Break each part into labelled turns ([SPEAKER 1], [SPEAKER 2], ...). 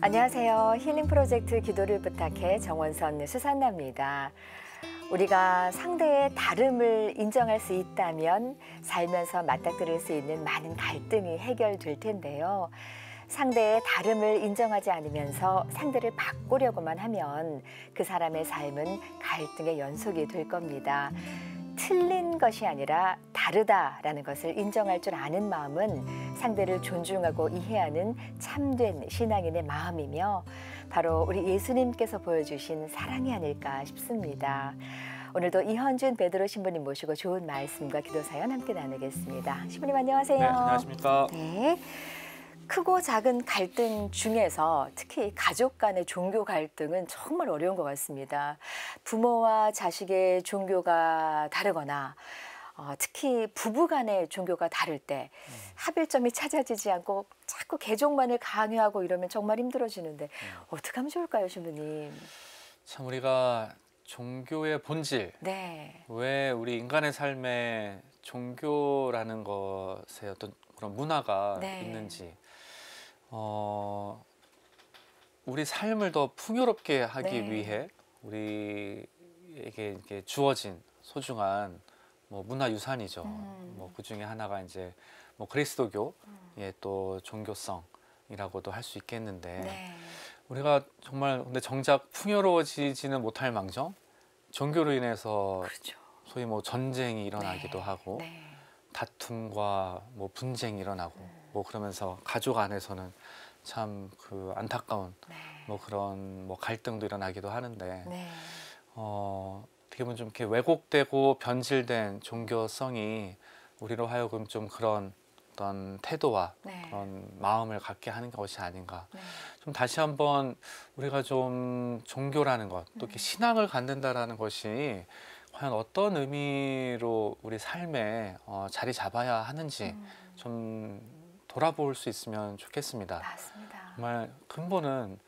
[SPEAKER 1] 안녕하세요. 힐링 프로젝트 기도를 부탁해 정원선 수산나입니다. 우리가 상대의 다름을 인정할 수 있다면 살면서 맞닥뜨릴 수 있는 많은 갈등이 해결될 텐데요. 상대의 다름을 인정하지 않으면서 상대를 바꾸려고만 하면 그 사람의 삶은 갈등의 연속이 될 겁니다. 틀린 것이 아니라 다르다라는 것을 인정할 줄 아는 마음은 상대를 존중하고 이해하는 참된 신앙인의 마음이며 바로 우리 예수님께서 보여주신 사랑이 아닐까 싶습니다. 오늘도 이현준 베드로 신부님 모시고 좋은 말씀과 기도 사연 함께 나누겠습니다. 신부님 안녕하세요.
[SPEAKER 2] 네, 안녕하십니까.
[SPEAKER 1] 네. 크고 작은 갈등 중에서 특히 가족 간의 종교 갈등은 정말 어려운 것 같습니다. 부모와 자식의 종교가 다르거나 특히 부부 간의 종교가 다를 때 합일점이 찾아지지 않고 자꾸 개종만을 강요하고 이러면 정말 힘들어지는데 어떻게 하면 좋을까요, 신부님?
[SPEAKER 2] 참 우리가 종교의 본질,
[SPEAKER 1] 네.
[SPEAKER 2] 왜 우리 인간의 삶에 종교라는 것에 어떤 그런 문화가
[SPEAKER 1] 네.
[SPEAKER 2] 있는지, 우리 삶을 더 풍요롭게 하기
[SPEAKER 1] 네.
[SPEAKER 2] 위해 우리에게 이렇게 주어진 소중한 문화유산이죠. 그 중에 하나가 이제 그리스도교의 또 종교성이라고도 할 수 있겠는데,
[SPEAKER 1] 네.
[SPEAKER 2] 우리가 정말 근데 정작 풍요로워지지는 못할 망정 종교로 인해서
[SPEAKER 1] 그렇죠.
[SPEAKER 2] 소위 전쟁이 일어나기도
[SPEAKER 1] 네.
[SPEAKER 2] 하고
[SPEAKER 1] 네.
[SPEAKER 2] 다툼과 분쟁이 일어나고 그러면서 가족 안에서는 참 그 안타까운
[SPEAKER 1] 네.
[SPEAKER 2] 그런 갈등도 일어나기도 하는데
[SPEAKER 1] 네.
[SPEAKER 2] 어떻게 보면 좀 이렇게 왜곡되고 변질된 종교성이 우리로 하여금 좀 그런 어떤 태도와
[SPEAKER 1] 네.
[SPEAKER 2] 그런 마음을 갖게 하는 것이 아닌가.
[SPEAKER 1] 네.
[SPEAKER 2] 좀 다시 한번 우리가 좀 종교라는 것, 또 이렇게 신앙을 갖는다라는 것이 과연 어떤 의미로 우리 삶에 자리 잡아야 하는지 좀 돌아볼 수 있으면 좋겠습니다.
[SPEAKER 1] 맞습니다.
[SPEAKER 2] 정말 근본은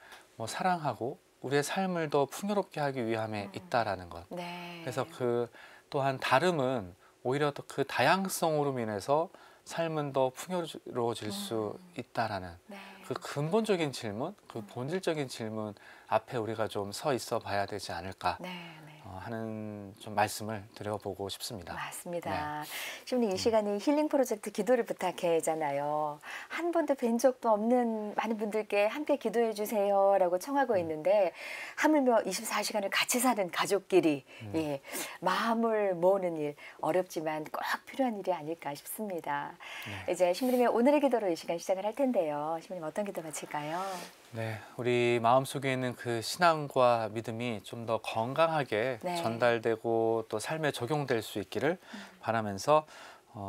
[SPEAKER 2] 사랑하고 우리의 삶을 더 풍요롭게 하기 위함에 있다라는 것.
[SPEAKER 1] 네.
[SPEAKER 2] 그래서 그 또한 다름은 오히려 더 그 다양성으로 인해서 삶은 더 풍요로워질 수 있다라는
[SPEAKER 1] 네.
[SPEAKER 2] 그 근본적인 질문, 그 본질적인 질문 앞에 우리가 좀 서 있어 봐야 되지 않을까
[SPEAKER 1] 네. 네.
[SPEAKER 2] 하는 좀 말씀을 드려보고 싶습니다.
[SPEAKER 1] 맞습니다. 신부님 이 시간이 힐링 프로젝트 기도를 부탁해잖아요. 한 번도 뵌 적도 없는 많은 분들께 함께 기도해 주세요라고 청하고 있는데 하물며 24시간을 같이 사는 가족끼리 예, 마음을 모으는 일 어렵지만 꼭 필요한 일이 아닐까 싶습니다.
[SPEAKER 2] 네.
[SPEAKER 1] 이제 신부님의 오늘의 기도로 이 시간 시작을 할 텐데요. 신부님 어떤 기도 바칠까요?
[SPEAKER 2] 네, 우리 마음속에 있는 그 신앙과 믿음이 좀 더 건강하게
[SPEAKER 1] 네.
[SPEAKER 2] 전달되고 또 삶에 적용될 수 있기를 바라면서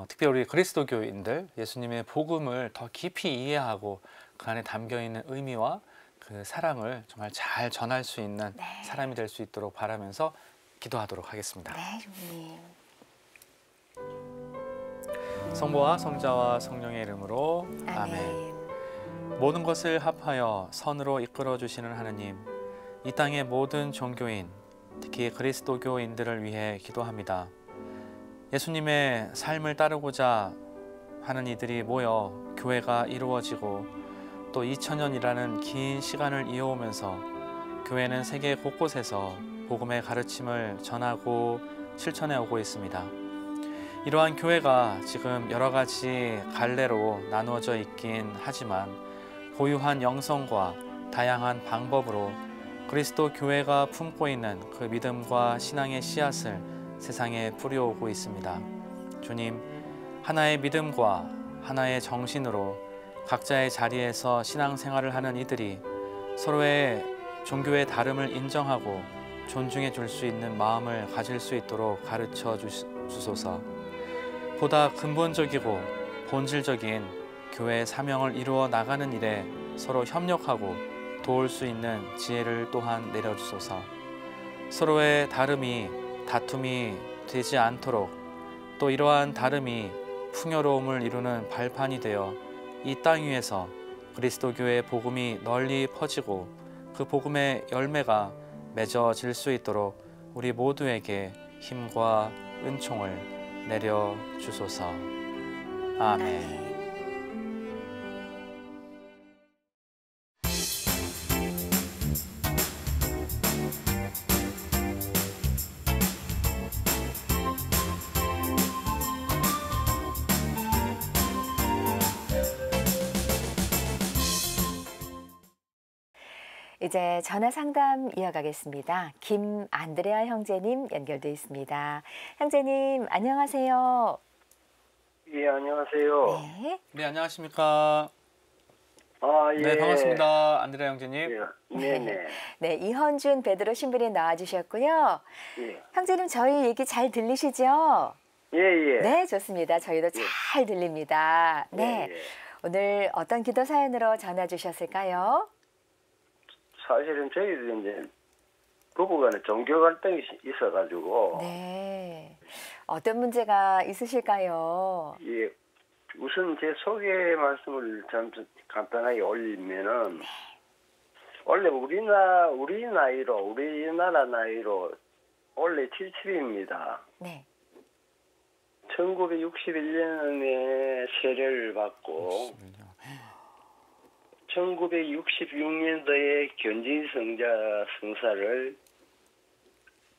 [SPEAKER 2] 특별히 우리 그리스도교인들 예수님의 복음을 더 깊이 이해하고 그 안에 담겨 있는 의미와 그 사랑을 정말 잘 전할 수 있는
[SPEAKER 1] 네.
[SPEAKER 2] 사람이 될 수 있도록 바라면서 기도하도록 하겠습니다.
[SPEAKER 1] 네, 신부님.
[SPEAKER 2] 성부와 성자와 성령의 이름으로 아멘. 모든 것을 합하여 선으로 이끌어 주시는 하느님, 이 땅의 모든 종교인, 특히 그리스도교인들을 위해 기도합니다. 예수님의 삶을 따르고자 하는 이들이 모여 교회가 이루어지고 또 2000년이라는 긴 시간을 이어오면서 교회는 세계 곳곳에서 복음의 가르침을 전하고 실천해 오고 있습니다. 이러한 교회가 지금 여러 가지 갈래로 나누어져 있긴 하지만 고유한 영성과 다양한 방법으로 그리스도 교회가 품고 있는 그 믿음과 신앙의 씨앗을 세상에 뿌려오고 있습니다. 주님, 하나의 믿음과 하나의 정신으로 각자의 자리에서 신앙생활을 하는 이들이 서로의 종교의 다름을 인정하고 존중해 줄 수 있는 마음을 가질 수 있도록 가르쳐 주소서. 보다 근본적이고 본질적인 교회의 사명을 이루어 나가는 일에 서로 협력하고 도울 수 있는 지혜를 또한 내려주소서. 서로의 다툼이 되지 않도록 또 이러한 다름이 풍요로움을 이루는 발판이 되어 이 땅 위에서 그리스도교의 복음이 널리 퍼지고 그 복음의 열매가 맺어질 수 있도록 우리 모두에게 힘과 은총을 내려 주소서. 아멘.
[SPEAKER 1] 이제 전화 상담 이어가겠습니다. 김안드레아 형제님 연결돼 있습니다. 형제님 안녕하세요.
[SPEAKER 3] 예, 안녕하세요.
[SPEAKER 1] 네.
[SPEAKER 2] 네, 안녕하십니까?
[SPEAKER 3] 아, 예.
[SPEAKER 2] 네, 반갑습니다. 안드레아 형제님.
[SPEAKER 3] 예, 네네.
[SPEAKER 1] 네, 이헌준 베드로 신부님 나와주셨고요.
[SPEAKER 3] 예,
[SPEAKER 1] 형제님 저희 얘기 잘 들리시죠?
[SPEAKER 3] 예, 예.
[SPEAKER 1] 네, 좋습니다. 저희도 잘 들립니다. 네,
[SPEAKER 3] 예, 예.
[SPEAKER 1] 오늘 어떤 기도 사연으로 전화 주셨을까요?
[SPEAKER 3] 사실은 저희도 이제 부부간에 종교 갈등이 있어가지고,
[SPEAKER 1] 네, 어떤 문제가 있으실까요?
[SPEAKER 3] 예, 우선 제 소개 말씀을 좀 간단하게 올리면은, 원래 우리나라 나이로 원래 77입니다.
[SPEAKER 1] 네,
[SPEAKER 3] 1961년에 세례를 받고, 1966년도에 견진 성자 성사를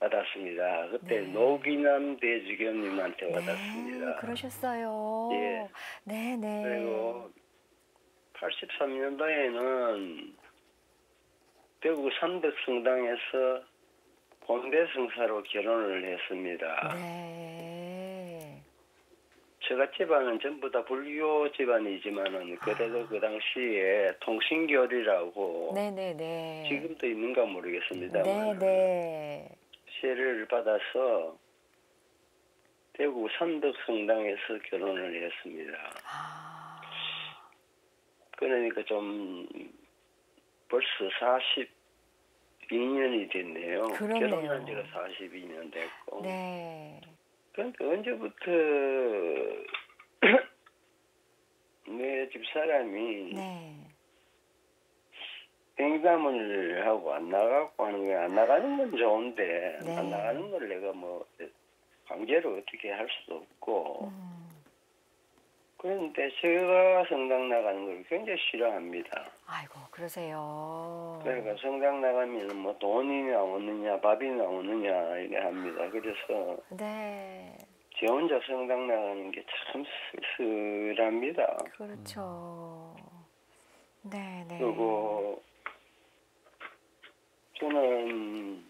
[SPEAKER 3] 받았습니다. 그때
[SPEAKER 1] 네.
[SPEAKER 3] 노기남 대주교님한테 받았습니다.
[SPEAKER 1] 네, 그러셨어요.
[SPEAKER 3] 예.
[SPEAKER 1] 네, 네.
[SPEAKER 3] 그리고 83년도에는 대구 삼덕성당에서 본대 성사로 결혼을 했습니다.
[SPEAKER 1] 네.
[SPEAKER 3] 제가 집안은 전부 다 불교 집안이지만은 그래도 그 당시에 통신교리라고
[SPEAKER 1] 네네네.
[SPEAKER 3] 지금도 있는가 모르겠습니다만
[SPEAKER 1] 네네.
[SPEAKER 3] 세례를 받아서 대구 삼덕성당에서 결혼을 했습니다.
[SPEAKER 1] 아,
[SPEAKER 3] 그러니까 좀 벌써 42년이 됐네요.
[SPEAKER 1] 그렇네요.
[SPEAKER 3] 결혼한 지가 42년 됐고.
[SPEAKER 1] 네.
[SPEAKER 3] 그런데 언제부터 내 집사람이
[SPEAKER 1] 네.
[SPEAKER 3] 횡단을 하고 안 나가고 하는 거야. 안 나가는 건 좋은데
[SPEAKER 1] 네.
[SPEAKER 3] 안 나가는 걸 내가 뭐 강제로 어떻게 할 수도 없고 그런데 제가 성당 나가는 걸 굉장히 싫어합니다.
[SPEAKER 1] 아이고, 그러세요.
[SPEAKER 3] 그러니까 성당 나가면 뭐 돈이 나오느냐 밥이 나오느냐 이래 합니다. 그래서
[SPEAKER 1] 네.
[SPEAKER 3] 제 혼자 성당 나가는 게 참 쓸쓸합니다.
[SPEAKER 1] 그렇죠. 네네.
[SPEAKER 3] 그리고 저는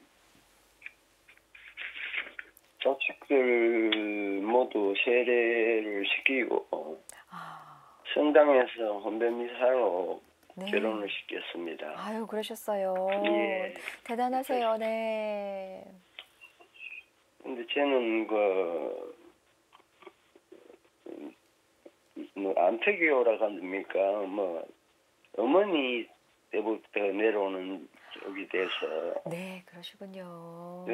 [SPEAKER 3] 자식들 모두 세례를 시키고
[SPEAKER 1] 아,
[SPEAKER 3] 성당에서 혼배미사로
[SPEAKER 1] 네.
[SPEAKER 3] 결혼을 시켰습니다.
[SPEAKER 1] 아유, 그러셨어요.
[SPEAKER 3] 예.
[SPEAKER 1] 대단하세요. 네.
[SPEAKER 3] 근데 저는 뭐 안태교라고 합니까? 뭐 어머니 때부터 내려오는 쪽이 돼서
[SPEAKER 1] 네, 그러시군요.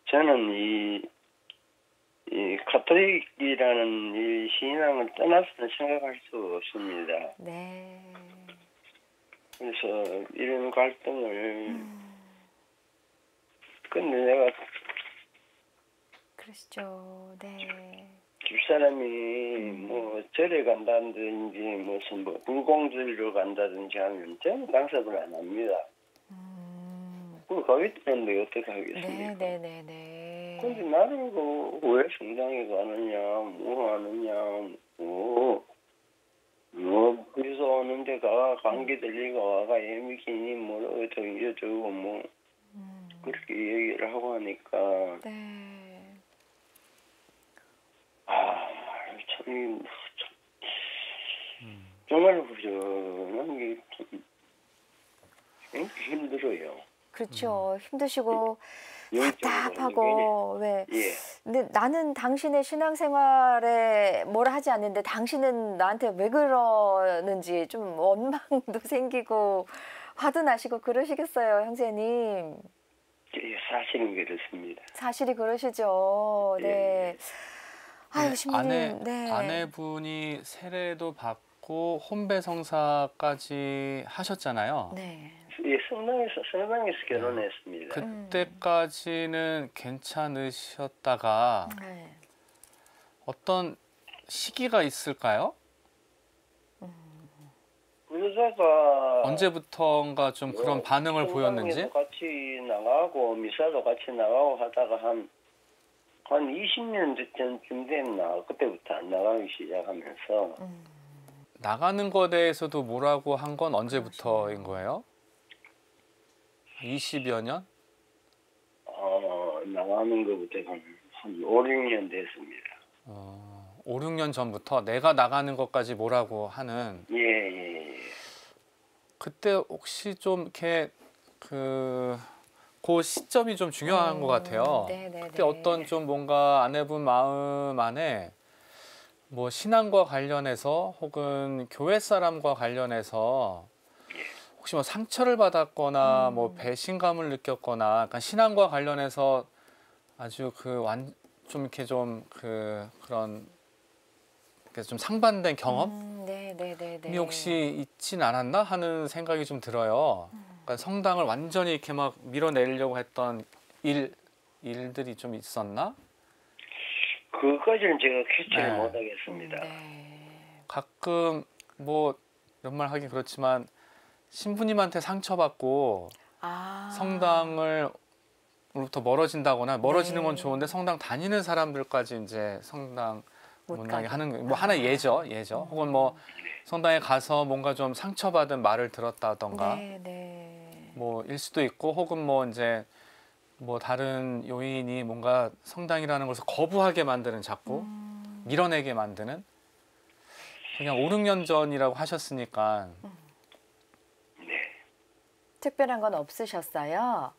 [SPEAKER 3] 저는 이 가톨릭이라는 이 신앙을 떠나서는 생각할 수 없습니다.
[SPEAKER 1] 네.
[SPEAKER 3] 그래서 이런 갈등을 근데 내가
[SPEAKER 1] 그러시죠. 네.
[SPEAKER 3] 집사람이 뭐 절에 간다든지 무슨 뭐 불공들로 간다든지 하면 저는 간섭을 안 합니다. 그거 가기 때문에 어떻게 하겠습니까?
[SPEAKER 1] 네네네네.
[SPEAKER 3] 근데 나를 왜 성당에 가느냐, 뭐 하느냐, 그래서 오는데 관계 들리고 와가 예미키니 뭐 어떻게 저거 뭐 그렇게 얘기를 하고 하니까
[SPEAKER 1] 네.
[SPEAKER 3] 참 정말 저는 게 좀 힘들어요.
[SPEAKER 1] 그렇죠. 힘드시고
[SPEAKER 3] 영적으로
[SPEAKER 1] 답답하고 왜?
[SPEAKER 3] 예.
[SPEAKER 1] 근데 나는 당신의 신앙생활에 뭐라 하지 않는데 당신은 나한테 왜 그러는지 좀 원망도 생기고 화도 나시고 그러시겠어요, 형제님.
[SPEAKER 3] 예, 사실은 그렇습니다.
[SPEAKER 1] 사실이 그러시죠. 네.
[SPEAKER 3] 예.
[SPEAKER 1] 아유, 신부님. 네.
[SPEAKER 2] 아내분이 세례도 받고 혼배성사까지 하셨잖아요.
[SPEAKER 1] 네.
[SPEAKER 3] 예, 성당에서 결혼했습니다.
[SPEAKER 2] 그때까지는 괜찮으셨다가
[SPEAKER 1] 네.
[SPEAKER 2] 어떤 시기가 있을까요?
[SPEAKER 3] 그러다가
[SPEAKER 2] 언제부터인가 좀 그런 반응을 보였는지?
[SPEAKER 3] 성당에도 같이 나가고 미사도 같이 나가고 하다가 한 20년 전쯤 됐나 그때부터 안 나가기 시작하면서
[SPEAKER 2] 나가는 거에 대해서도 뭐라고 한 건 언제부터인 거예요? 20여 년?
[SPEAKER 3] 나가는 것부터 한 5, 6년 됐습니다.
[SPEAKER 2] 5, 6년 전부터 내가 나가는 것까지 뭐라고 하는.
[SPEAKER 3] 예.
[SPEAKER 2] 그때 혹시 좀 이렇게 그 시점이 좀 중요한 것 같아요.
[SPEAKER 1] 네네네.
[SPEAKER 2] 그때 어떤 좀 뭔가 아내분 마음 안에 뭐 신앙과 관련해서 혹은 교회 사람과 관련해서 혹시 뭐 상처를 받았거나 뭐 배신감을 느꼈거나 약간 신앙과 관련해서 아주 좀 이렇게 좀 그런 좀 상반된 경험?
[SPEAKER 1] 네네네.
[SPEAKER 2] 이 혹시 있진 않았나 하는 생각이 좀 들어요. 그러니까 성당을 완전히 이렇게 막 밀어내려고 했던 일들이 좀 있었나?
[SPEAKER 3] 그것까지는 제가 캐치를
[SPEAKER 2] 네.
[SPEAKER 3] 못하겠습니다.
[SPEAKER 2] 가끔 뭐 이런 말 하긴 그렇지만 신부님한테 상처받고 성당을로부터 멀어진다거나 멀어지는 건 좋은데 성당 다니는 사람들까지 이제 성당 못 나게 하는 뭐 하나의 예죠. 혹은 뭐 성당에 가서 뭔가 좀 상처받은 말을 들었다던가 뭐 일 수도 있고 혹은 뭐 이제 뭐 다른 요인이 뭔가 성당이라는 것을 거부하게 만드는 자꾸 밀어내게 만드는 그냥 5, 6년 전이라고 하셨으니까
[SPEAKER 1] 특별한 건 없으셨어요?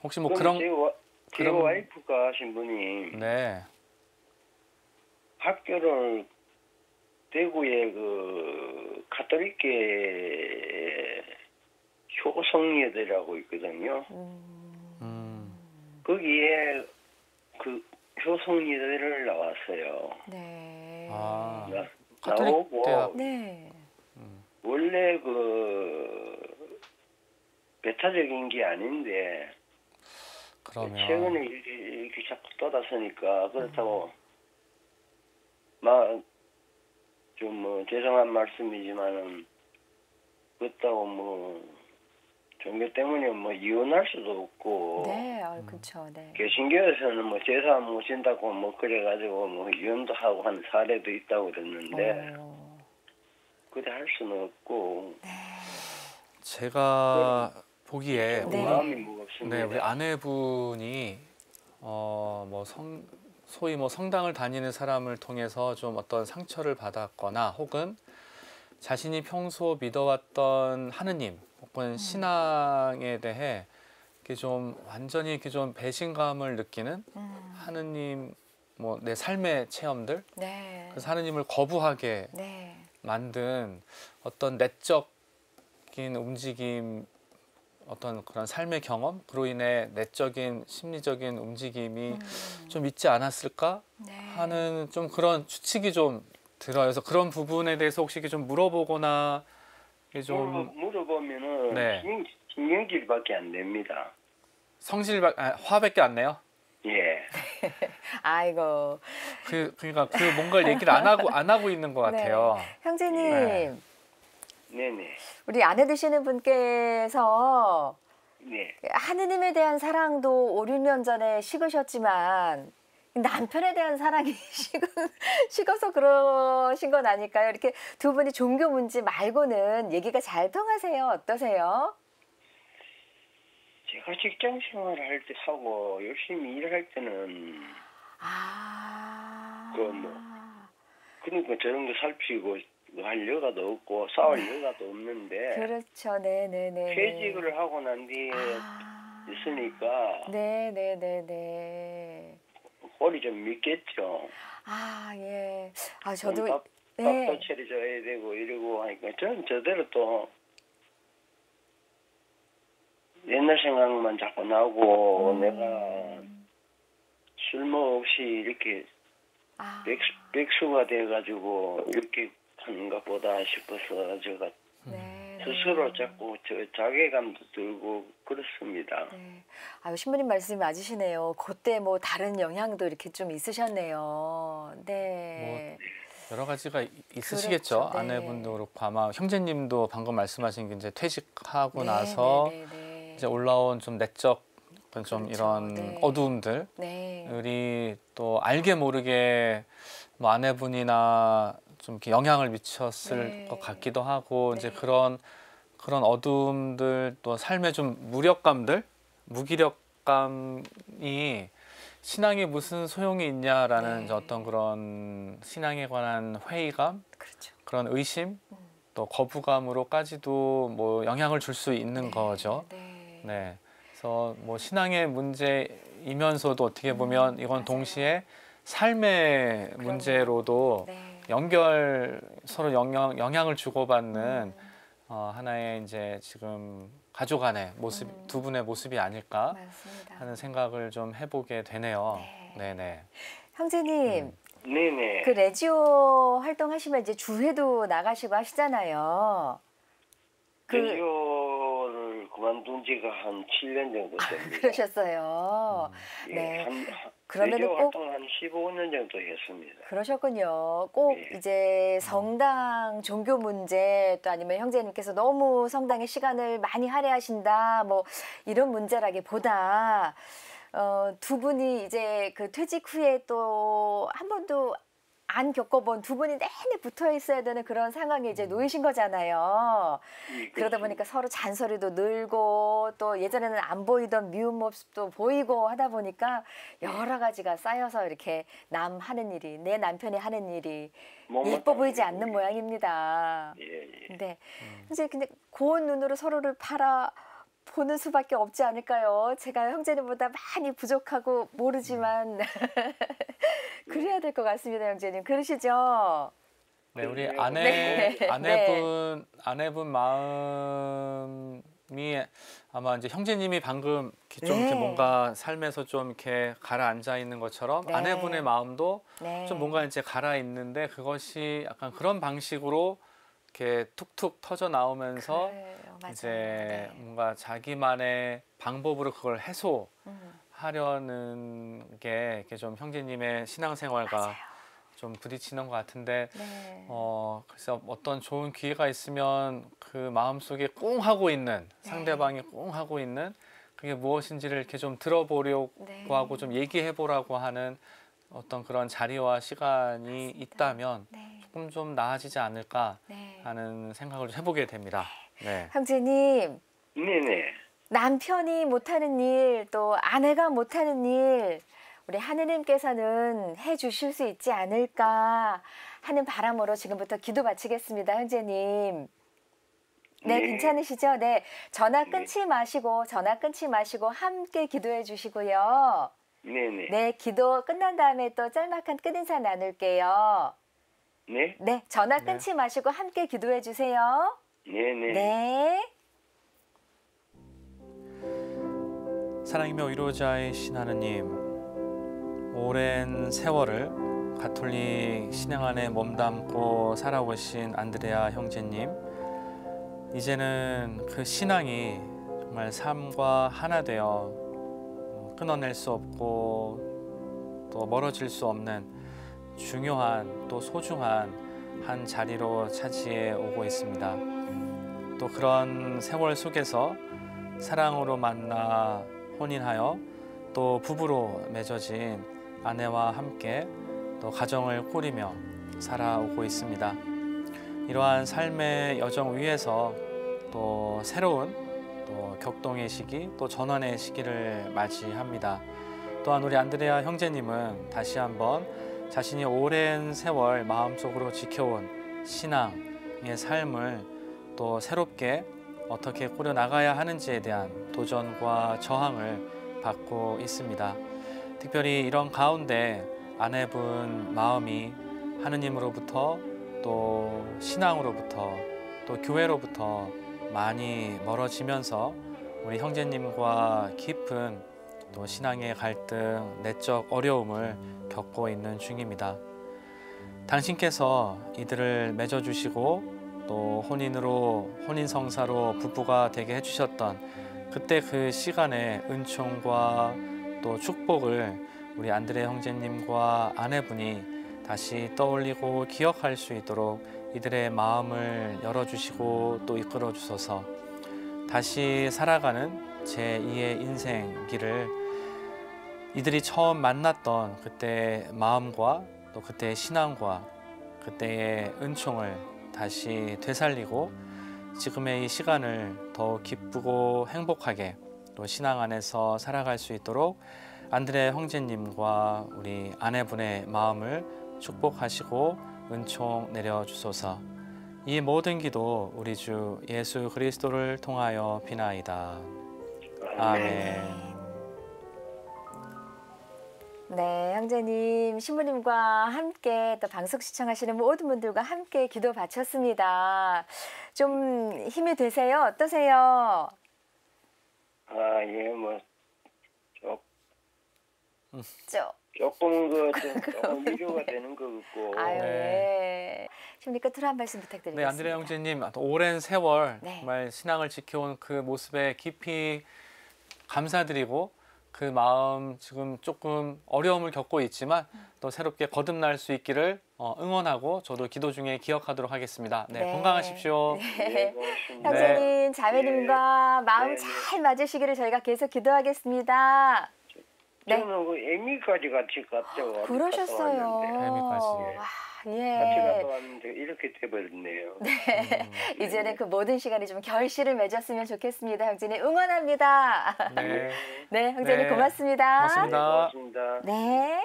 [SPEAKER 2] 혹시 뭐 그런
[SPEAKER 3] 제 와이프가 하신 분이
[SPEAKER 2] 네.
[SPEAKER 3] 학교를 대구의 그 가톨릭계 효성예대라고 있거든요. 거기에 그 효성예대를 나왔어요.
[SPEAKER 1] 네.
[SPEAKER 2] 가톨릭 대학.
[SPEAKER 1] 네.
[SPEAKER 3] 원래 그 배타적인 게 아닌데
[SPEAKER 2] 그러면
[SPEAKER 3] 최근에 이렇게 자꾸 떠났으니까 그렇다고 막 좀 뭐 죄송한 말씀이지만은 그렇다고 뭐 종교 때문에 뭐 이혼할 수도 없고
[SPEAKER 1] 네, 그렇죠. 네.
[SPEAKER 3] 개신교에서는 뭐 제사 모신다고 뭐 그래가지고 뭐 이혼도 하고 한 사례도 있다고 그랬는데 그래 할 수는 없고
[SPEAKER 2] 제가 보기에
[SPEAKER 3] 마음이 무겁습니다.
[SPEAKER 2] 네, 우리 아내분이 소위 뭐 성당을 다니는 사람을 통해서 좀 어떤 상처를 받았거나 혹은 자신이 평소 믿어왔던 하느님 혹은 신앙에 대해 이렇게 좀 완전히 이렇게 좀 배신감을 느끼는 하느님 뭐 내 삶의 체험들 그래서 하느님을 거부하게 만든 어떤 내적인 움직임 어떤 그런 삶의 경험 그로 인해 내적인 심리적인 움직임이 좀 있지 않았을까 하는 좀 그런 추측이 좀 들어요. 그래서 그런 부분에 대해서 혹시 좀 물어보거나 좀
[SPEAKER 3] 물어보면은 신경질밖에 안 됩니다.
[SPEAKER 2] 화밖에 안 내요?
[SPEAKER 3] 예.
[SPEAKER 1] 아이고.
[SPEAKER 2] 그러니까 그 뭔가를 얘기를 안 하고 있는 것 같아요.
[SPEAKER 1] 형제님.
[SPEAKER 3] 네네.
[SPEAKER 1] 우리 아내 되시는 분께서 하느님에 대한 사랑도 5, 6년 전에 식으셨지만 남편에 대한 사랑이 식어서 그러신 건 아닐까요? 이렇게 두 분이 종교 문제 말고는 얘기가 잘 통하세요? 어떠세요?
[SPEAKER 3] 제가 직장 생활을 할 때 하고 열심히 일할 때는 그러니까 저런 거 살피고 할 여가도 없고 싸울 여가도 없는데
[SPEAKER 1] 그렇죠. 네네네.
[SPEAKER 3] 퇴직을 하고 난 뒤에 있으니까
[SPEAKER 1] 네네네네.
[SPEAKER 3] 꼴이 좀 밉겠죠.
[SPEAKER 1] 예. 저도
[SPEAKER 3] 밥도 차려줘야 되고 이러고 하니까 저는 저대로 또 옛날 생각만 자꾸 나고 내가 쓸모없이 이렇게 백수가 돼가지고 이렇게 하는가 보다 싶어서 제가 스스로 자꾸 자괴감도 들고 그렇습니다.
[SPEAKER 1] 신부님 말씀이 맞으시네요. 그때 뭐 다른 영향도 이렇게 좀 있으셨네요.
[SPEAKER 2] 뭐 여러 가지가 있으시겠죠.
[SPEAKER 1] 그렇죠.
[SPEAKER 2] 아내분도 그렇고 아마 형제님도 방금 말씀하신 게 이제 퇴직하고 나서 이제 올라온 좀 내적 좀 이런 어두움들이 또 알게 모르게 뭐 아내분이나 좀 이렇게 영향을 미쳤을 것 같기도 하고 이제 그런 그런 어두움들 또 삶의 좀 무력감들, 무기력감이 신앙이 무슨 소용이 있냐라는
[SPEAKER 1] 네.
[SPEAKER 2] 어떤 그런 신앙에 관한 회의감,
[SPEAKER 1] 그렇죠.
[SPEAKER 2] 그런 의심, 또 거부감으로까지도 뭐 영향을 줄 수 있는 거죠.
[SPEAKER 1] 네.
[SPEAKER 2] 네. 그래서 뭐 신앙의 문제이면서도 어떻게 보면 이건
[SPEAKER 1] 맞아요.
[SPEAKER 2] 동시에 삶의
[SPEAKER 1] 그럼요.
[SPEAKER 2] 문제로도
[SPEAKER 1] 네.
[SPEAKER 2] 서로 영향을 주고받는 하나의 이제 지금 가족 안의 모습, 두 분의 모습이 아닐까
[SPEAKER 1] 맞습니다.
[SPEAKER 2] 하는 생각을 좀 해보게 되네요.
[SPEAKER 1] 네.
[SPEAKER 2] 네네.
[SPEAKER 1] 형제님,
[SPEAKER 3] 네네.
[SPEAKER 1] 그 레지오 활동하시면 이제 주회도 나가시고 하시잖아요.
[SPEAKER 3] 라디오를 그만둔 지가 한 7년 정도 됩니다.
[SPEAKER 1] 그러셨어요.
[SPEAKER 3] 예,
[SPEAKER 1] 네.
[SPEAKER 3] 그러면은
[SPEAKER 1] 그러면은
[SPEAKER 3] 라디오
[SPEAKER 1] 꼭
[SPEAKER 3] 활동 한 15년 정도 했습니다.
[SPEAKER 1] 그러셨군요. 꼭
[SPEAKER 3] 예.
[SPEAKER 1] 이제 성당 종교 문제 또 아니면 형제님께서 너무 성당에 시간을 많이 할애하신다 뭐 이런 문제라기보다 두 분이 이제 그 퇴직 후에 또 한 번도 안 겪어본 두 분이 내내 붙어 있어야 되는 그런 상황에 이제 놓이신 거잖아요.
[SPEAKER 3] 예,
[SPEAKER 1] 그러다 보니까 서로 잔소리도 늘고 또 예전에는 안 보이던 미운 모습도 보이고 하다 보니까 여러 가지가 쌓여서 이렇게 남 하는 일이 내 남편이 하는 일이 예뻐 보이지 않는 모양입니다.
[SPEAKER 3] 예, 예.
[SPEAKER 1] 네, 이제 근데 고운 눈으로 서로를 보는 수밖에 없지 않을까요? 제가 형제님보다 많이 부족하고 모르지만 그래야 될 것 같습니다, 형제님. 그러시죠?
[SPEAKER 2] 네, 우리
[SPEAKER 3] 네.
[SPEAKER 2] 아내분 마음이 아마 이제 형제님이 방금 이렇게 좀 이렇게
[SPEAKER 1] 네.
[SPEAKER 2] 뭔가 삶에서 좀 이렇게 가라앉아 있는 것처럼
[SPEAKER 1] 네.
[SPEAKER 2] 아내분의 마음도
[SPEAKER 1] 네.
[SPEAKER 2] 좀 뭔가 이제 가라 있는데 그것이 약간 그런 방식으로 이렇게 툭툭 터져 나오면서
[SPEAKER 1] 그래요, 맞아요.
[SPEAKER 2] 이제
[SPEAKER 1] 네.
[SPEAKER 2] 뭔가 자기만의 방법으로 그걸 해소하려는 게 이렇게 좀 형제님의 신앙생활과
[SPEAKER 1] 맞아요.
[SPEAKER 2] 좀 부딪히는 것 같은데
[SPEAKER 1] 네.
[SPEAKER 2] 그래서 어떤 좋은 기회가 있으면 그 마음속에 꿍 하고 있는 상대방이 꿍 하고 있는 그게 무엇인지를 이렇게 좀 들어보려고
[SPEAKER 1] 네.
[SPEAKER 2] 하고 좀 얘기해 보라고 하는 어떤 그런 자리와 시간이 있다면
[SPEAKER 1] 네.
[SPEAKER 2] 조금 좀 나아지지 않을까
[SPEAKER 1] 네.
[SPEAKER 2] 하는 생각을 좀 해보게 됩니다. 네.
[SPEAKER 1] 형제님,
[SPEAKER 3] 네네.
[SPEAKER 1] 남편이 못하는 일, 또 아내가 못하는 일, 우리 하느님께서는 해 주실 수 있지 않을까 하는 바람으로 지금부터 기도 바치겠습니다, 형제님. 네,
[SPEAKER 3] 네.
[SPEAKER 1] 괜찮으시죠? 네, 전화 끊지 마시고 함께 기도해 주시고요.
[SPEAKER 3] 네네.
[SPEAKER 1] 네, 기도 끝난 다음에 또 짤막한 끝인사 나눌게요.
[SPEAKER 3] 네.
[SPEAKER 1] 네, 전화
[SPEAKER 2] 네.
[SPEAKER 1] 끊지 마시고 함께 기도해 주세요.
[SPEAKER 3] 네네.
[SPEAKER 1] 네.
[SPEAKER 2] 사랑이며 위로자이신 하느님, 오랜 세월을 가톨릭 신앙 안에 몸담고 살아오신 안드레아 형제님, 이제는 그 신앙이 정말 삶과 하나 되어 끊어낼 수 없고 또 멀어질 수 없는 중요한 또 소중한 한 자리로 차지해 오고 있습니다. 또 그런 세월 속에서 사랑으로 만나 혼인하여 또 부부로 맺어진 아내와 함께 또 가정을 꾸리며 살아오고 있습니다. 이러한 삶의 여정 위에서 또 새로운 또 격동의 시기, 또 전환의 시기를 맞이합니다. 또한 우리 안드레아 형제님은 다시 한번 자신이 오랜 세월 마음속으로 지켜온 신앙의 삶을 또 새롭게 어떻게 꾸려나가야 하는지에 대한 도전과 저항을 받고 있습니다. 특별히 이런 가운데 아내분 마음이 하느님으로부터 또 신앙으로부터 또 교회로부터 많이 멀어지면서 우리 형제님과 깊은 또 신앙의 갈등, 내적 어려움을 겪고 있는 중입니다. 당신께서 이들을 맺어주시고 또 혼인성사로 부부가 되게 해주셨던 그때 그 시간의 은총과 또 축복을 우리 안드레 형제님과 아내분이 다시 떠올리고 기억할 수 있도록 이들의 마음을 열어주시고 또 이끌어 주셔서 다시 살아가는 제2의 인생 길을 이들이 처음 만났던 그때의 마음과 또 그때의 신앙과 그때의 은총을 다시 되살리고 지금의 이 시간을 더욱 기쁘고 행복하게 또 신앙 안에서 살아갈 수 있도록 안드레 형제님과 우리 아내분의 마음을 축복하시고 은총 내려주소서. 이 모든 기도 우리 주 예수 그리스도를 통하여 비나이다. 아멘.
[SPEAKER 1] 네, 형제님, 신부님과 함께 또 방송 시청하시는 모든 분들과 함께 기도 바쳤습니다. 좀 힘이 되세요? 어떠세요?
[SPEAKER 3] 예, 뭐
[SPEAKER 1] 조금
[SPEAKER 3] 조금 위로가 되는 것 같고.
[SPEAKER 1] 아유,
[SPEAKER 2] 네.
[SPEAKER 1] 네. 신부님 끝으로 한 말씀 부탁드리겠습니다.
[SPEAKER 2] 네, 안드레 형제님 오랜 세월
[SPEAKER 1] 네.
[SPEAKER 2] 정말 신앙을 지켜온 그 모습에 깊이 감사드리고 그 마음 지금 조금 어려움을 겪고 있지만 또 새롭게 거듭날 수 있기를 응원하고 저도 기도 중에 기억하도록 하겠습니다. 네,
[SPEAKER 1] 네.
[SPEAKER 2] 건강하십시오.
[SPEAKER 3] 네, 고맙습니다.
[SPEAKER 1] 형제님, 자매님과 마음
[SPEAKER 3] 네, 네.
[SPEAKER 1] 잘 맞으시기를 저희가 계속 기도하겠습니다. 네.
[SPEAKER 3] 저는 그 에미까지 같이 갔죠.
[SPEAKER 1] 그러셨어요.
[SPEAKER 2] 에미까지.
[SPEAKER 1] 와,
[SPEAKER 3] 같이
[SPEAKER 1] 예.
[SPEAKER 3] 갔다 왔는데 이렇게 돼버렸네요.
[SPEAKER 1] 이제는 그 모든 시간이 좀 결실을 맺었으면 좋겠습니다. 형제님 응원합니다.
[SPEAKER 2] 네,
[SPEAKER 1] 네, 형제님
[SPEAKER 2] 네.
[SPEAKER 1] 고맙습니다.
[SPEAKER 2] 고맙습니다.
[SPEAKER 3] 고맙습니다.
[SPEAKER 1] 네.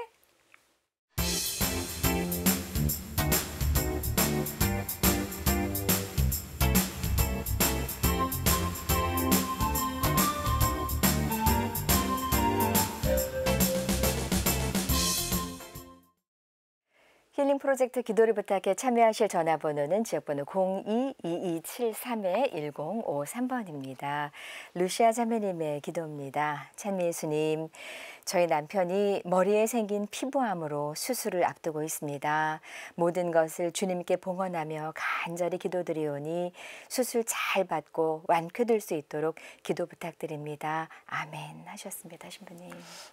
[SPEAKER 1] 힐링 프로젝트 기도를 부탁해 참여하실 전화번호는 지역번호 02-2273-1053번입니다. 루시아 자매님의 기도입니다. 찬미 예수님, 저희 남편이 머리에 생긴 피부암으로 수술을 앞두고 있습니다. 모든 것을 주님께 봉헌하며 간절히 기도드리오니 수술 잘 받고 완쾌될 수 있도록 기도 부탁드립니다. 아멘 하셨습니다. 신부님.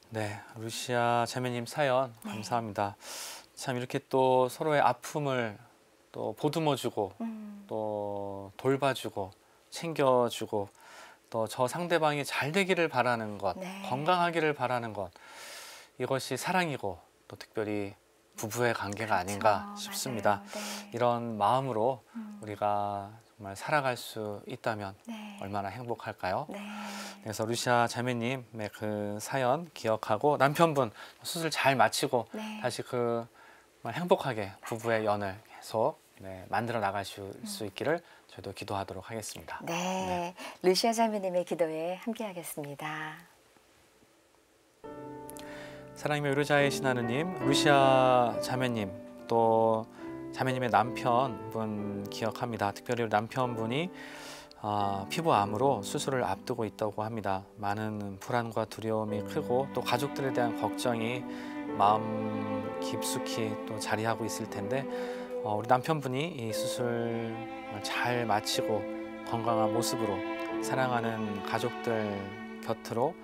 [SPEAKER 2] 네, 루시아 자매님 사연 감사합니다. 참 이렇게 또 서로의 아픔을 또 보듬어주고 또 돌봐주고 챙겨주고 또 저 상대방이 잘 되기를 바라는 것,
[SPEAKER 1] 네.
[SPEAKER 2] 건강하기를 바라는 것, 이것이 사랑이고 또 특별히 부부의 관계가 아닌가
[SPEAKER 1] 그렇죠.
[SPEAKER 2] 싶습니다.
[SPEAKER 1] 맞아요. 네.
[SPEAKER 2] 이런 마음으로 우리가 정말 살아갈 수 있다면
[SPEAKER 1] 네.
[SPEAKER 2] 얼마나 행복할까요?
[SPEAKER 1] 네.
[SPEAKER 2] 그래서 루시아 자매님의 그 사연 기억하고 남편분 수술 잘 마치고
[SPEAKER 1] 네.
[SPEAKER 2] 다시 그 정말 행복하게 부부의 연을 계속 만들어 나갈 수 있기를 저희도 기도하도록 하겠습니다.
[SPEAKER 1] 네, 루시아 자매님의 기도에 함께하겠습니다.
[SPEAKER 2] 사랑님의 의료자의 신하느님, 루시아 자매님 또 자매님의 남편분 기억합니다. 특별히 남편분이 피부암으로 수술을 앞두고 있다고 합니다. 많은 불안과 두려움이 크고 또 가족들에 대한 걱정이 마음 깊숙이 또 자리하고 있을 텐데 우리 남편분이 이 수술을 잘 마치고 건강한 모습으로 사랑하는 가족들 곁으로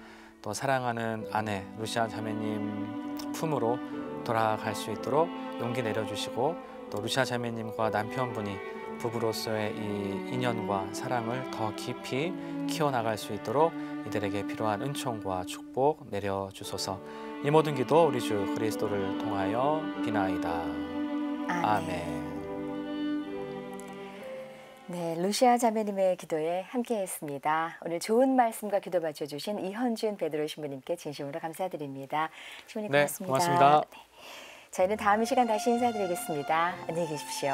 [SPEAKER 2] 또 사랑하는 아내 루시아 자매님 품으로 돌아갈 수 있도록 용기 내려주시고 또 루시아 자매님과 남편분이 부부로서의 이 인연과 사랑을 더 깊이 키워나갈 수 있도록 이들에게 필요한 은총과 축복 내려주소서. 이 모든 기도 우리 주 그리스도를 통하여 비나이다. 아멘.
[SPEAKER 1] 네, 루시아 자매님의 기도에 함께했습니다. 오늘 좋은 말씀과 기도 바쳐주신 이현준 베드로 신부님께 진심으로 감사드립니다. 신부님
[SPEAKER 2] 네,
[SPEAKER 1] 고맙습니다.
[SPEAKER 2] 고맙습니다.
[SPEAKER 1] 네. 저희는 다음 시간 다시 인사드리겠습니다. 안녕히 계십시오.